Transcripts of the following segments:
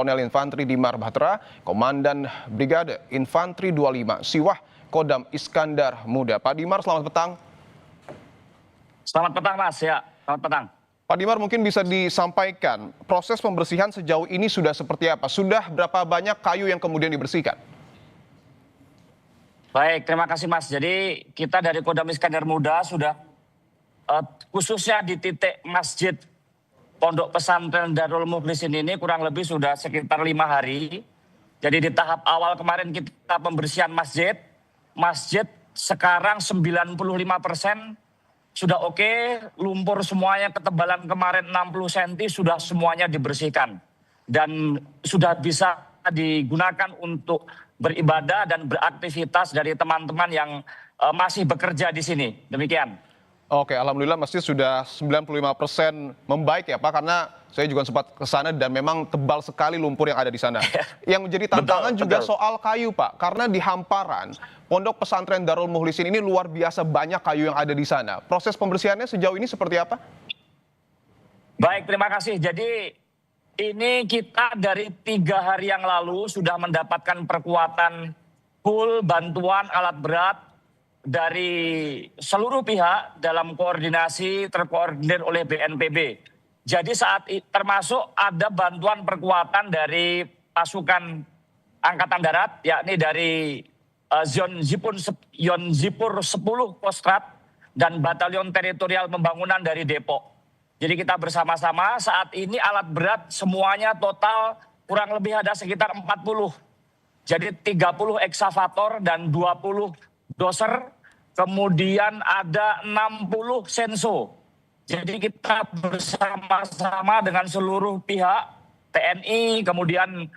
Kolonel Infantri Dimar Batra, Komandan Brigade Infantri 25, Siwah Kodam Iskandar Muda. Pak Dimar, selamat petang. Selamat petang, Mas. Ya, selamat petang. Pak Dimar, mungkin bisa disampaikan proses pembersihan sejauh ini sudah seperti apa? Sudah berapa banyak kayu yang kemudian dibersihkan? Baik, terima kasih, Mas. Jadi kita dari Kodam Iskandar Muda sudah khususnya di titik Masjid Pondok Pesantren Darul Mukhlisin ini kurang lebih sudah sekitar 5 hari. Jadi di tahap awal kemarin kita pembersihan masjid. Masjid sekarang 95% sudah oke, lumpur semuanya ketebalan kemarin 60 cm sudah semuanya dibersihkan. Dan sudah bisa digunakan untuk beribadah dan beraktivitas dari teman-teman yang masih bekerja di sini. Demikian. Oke, alhamdulillah masjid sudah 95% membaik ya Pak, karena saya juga sempat ke sana dan memang tebal sekali lumpur yang ada di sana. Yang menjadi tantangan juga soal kayu Pak, karena di hamparan Pondok Pesantren Darul Mukhlisin ini luar biasa banyak kayu yang ada di sana. Proses pembersihannya sejauh ini seperti apa? Baik, terima kasih. Jadi ini kita dari 3 hari yang lalu sudah mendapatkan perkuatan full bantuan alat berat dari seluruh pihak dalam koordinasi terkoordinir oleh BNPB. Jadi termasuk ada bantuan perkuatan dari pasukan Angkatan Darat, yakni dari Zipur 10 Kostrad dan Batalion Teritorial Pembangunan dari Depok. Jadi kita bersama-sama saat ini alat berat semuanya total kurang lebih ada sekitar 40. Jadi 30 eksavator dan 20 doser, kemudian ada 60 senso. Jadi kita bersama-sama dengan seluruh pihak, TNI, kemudian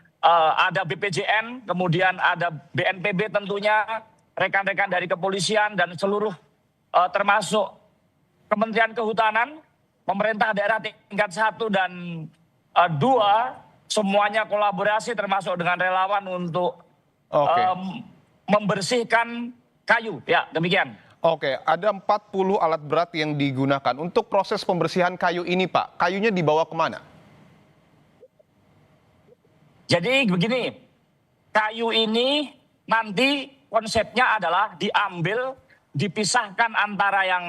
ada BPJN, kemudian ada BNPB tentunya, rekan-rekan dari kepolisian dan seluruh termasuk Kementerian Kehutanan, pemerintah daerah tingkat 1 dan 2, semuanya kolaborasi termasuk dengan relawan untuk membersihkan kayu. Ya, demikian. Oke, ada 40 alat berat yang digunakan. Untuk proses pembersihan kayu ini Pak, kayunya dibawa kemana? Jadi begini, kayu ini nanti konsepnya adalah diambil, dipisahkan antara yang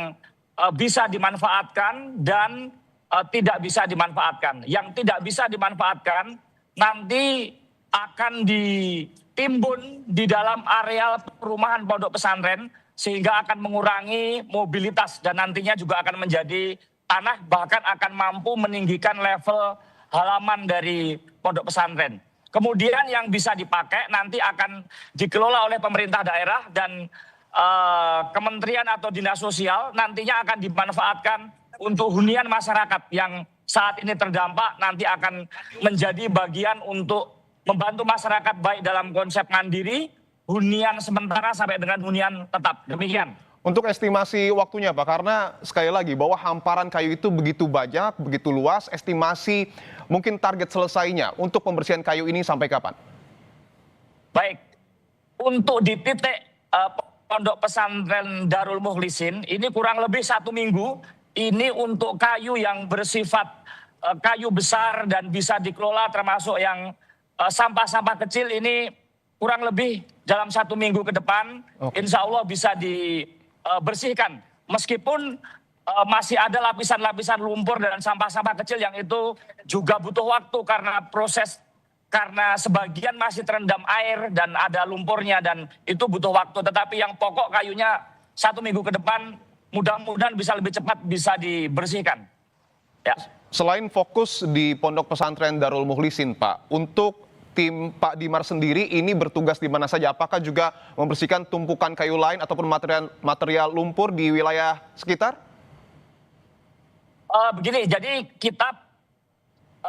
bisa dimanfaatkan dan tidak bisa dimanfaatkan. Yang tidak bisa dimanfaatkan nanti akan ditimbun di dalam areal perumahan pondok pesantren sehingga akan mengurangi mobilitas dan nantinya juga akan menjadi tanah, bahkan akan mampu meninggikan level halaman dari pondok pesantren. Kemudian yang bisa dipakai nanti akan dikelola oleh pemerintah daerah dan kementerian atau dinas sosial, nantinya akan dimanfaatkan untuk hunian masyarakat yang saat ini terdampak, nanti akan menjadi bagian untuk membantu masyarakat baik dalam konsep mandiri, hunian sementara sampai dengan hunian tetap. Demikian. Untuk estimasi waktunya Pak, karena sekali lagi bahwa hamparan kayu itu begitu banyak, begitu luas, estimasi mungkin target selesainya untuk pembersihan kayu ini sampai kapan? Baik, untuk di titik Pondok Pesantren Darul Mukhlisin ini kurang lebih 1 minggu. Ini untuk kayu yang bersifat kayu besar dan bisa dikelola, termasuk yang sampah-sampah kecil ini kurang lebih dalam 1 minggu ke depan, insya Allah bisa dibersihkan. Meskipun masih ada lapisan-lapisan lumpur dan sampah-sampah kecil yang itu juga butuh waktu karena sebagian masih terendam air dan ada lumpurnya dan itu butuh waktu. Tetapi yang pokok kayunya 1 minggu ke depan mudah-mudahan bisa lebih cepat bisa dibersihkan. Ya. Selain fokus di Pondok Pesantren Darul Mukhlisin Pak, untuk tim Pak Dimar sendiri ini bertugas di mana saja? Apakah juga membersihkan tumpukan kayu lain ataupun material lumpur di wilayah sekitar? Begini, jadi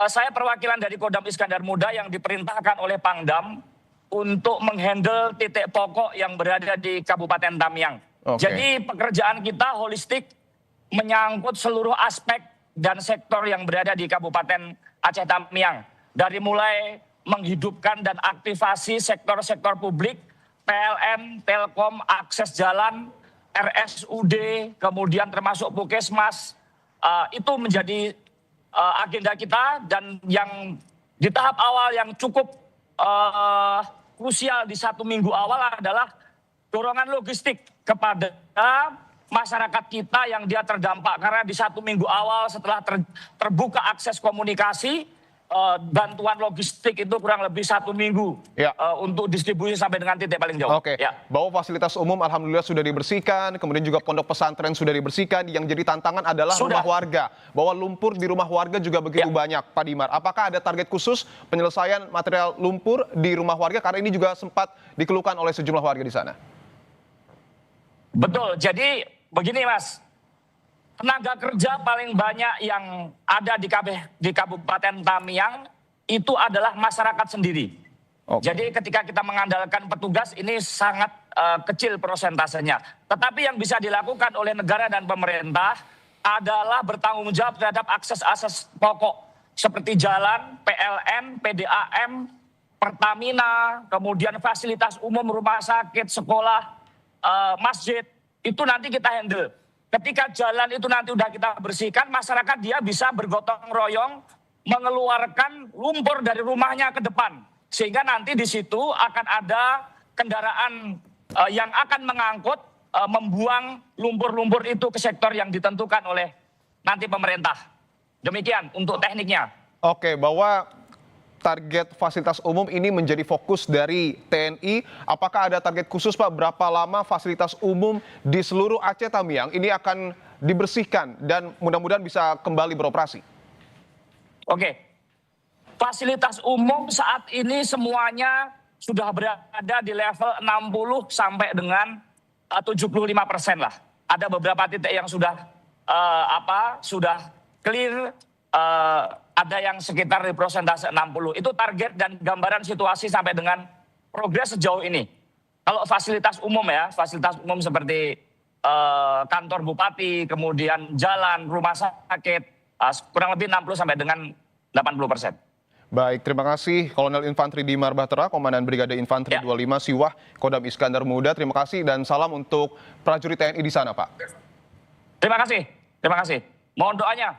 saya perwakilan dari Kodam Iskandar Muda yang diperintahkan oleh Pangdam untuk menghandle titik pokok yang berada di Kabupaten Tamiang. Jadi pekerjaan kita holistik menyangkut seluruh aspek dan sektor yang berada di Kabupaten Aceh Tamiang. Dari mulai menghidupkan dan aktivasi sektor-sektor publik, PLN, Telkom, akses jalan, RSUD, kemudian termasuk Puskesmas, itu menjadi agenda kita dan yang di tahap awal yang cukup krusial di 1 minggu awal adalah dorongan logistik kepada masyarakat kita yang dia terdampak. Karena di 1 minggu awal setelah terbuka akses komunikasi, bantuan logistik itu kurang lebih 1 minggu Ya. untuk distribusi sampai dengan titik paling jauh. Oke, Ya. bahwa fasilitas umum alhamdulillah sudah dibersihkan, kemudian juga pondok pesantren sudah dibersihkan. Yang jadi tantangan adalah Sudah. rumah warga. Bahwa lumpur di rumah warga juga begitu Ya. banyak, Pak Dimar. Apakah ada target khusus penyelesaian material lumpur di rumah warga? Karena ini juga sempat dikeluhkan oleh sejumlah warga di sana. Betul, jadi begini Mas, tenaga kerja paling banyak yang ada di Kabupaten Tamiang itu adalah masyarakat sendiri. Oke. Jadi ketika kita mengandalkan petugas ini sangat kecil prosentasenya. Tetapi yang bisa dilakukan oleh negara dan pemerintah adalah bertanggung jawab terhadap akses-akses pokok seperti jalan, PLN, PDAM, Pertamina, kemudian fasilitas umum rumah sakit, sekolah, masjid, itu nanti kita handle. Ketika jalan itu nanti udah kita bersihkan, masyarakat dia bisa bergotong royong mengeluarkan lumpur dari rumahnya ke depan. Sehingga nanti di situ akan ada kendaraan yang akan mengangkut, membuang lumpur-lumpur itu ke sektor yang ditentukan oleh nanti pemerintah. Demikian untuk tekniknya. Oke, bahwa target fasilitas umum ini menjadi fokus dari TNI. Apakah ada target khusus Pak, berapa lama fasilitas umum di seluruh Aceh Tamiang ini akan dibersihkan dan mudah-mudahan bisa kembali beroperasi? Oke, fasilitas umum saat ini semuanya sudah berada di level 60 sampai dengan 75% lah. Ada beberapa titik yang sudah sudah clear, ada yang sekitar di persentase 60. Itu target dan gambaran situasi sampai dengan progres sejauh ini. Kalau fasilitas umum ya, fasilitas umum seperti kantor bupati, kemudian jalan, rumah sakit, kurang lebih 60 sampai dengan 80%. Baik, terima kasih Kolonel Infantri Dimar Bahtera, Komandan Brigade Infantri 25 Siwah, Kodam Iskandar Muda. Terima kasih dan salam untuk prajurit TNI di sana, Pak. Terima kasih. Mohon doanya.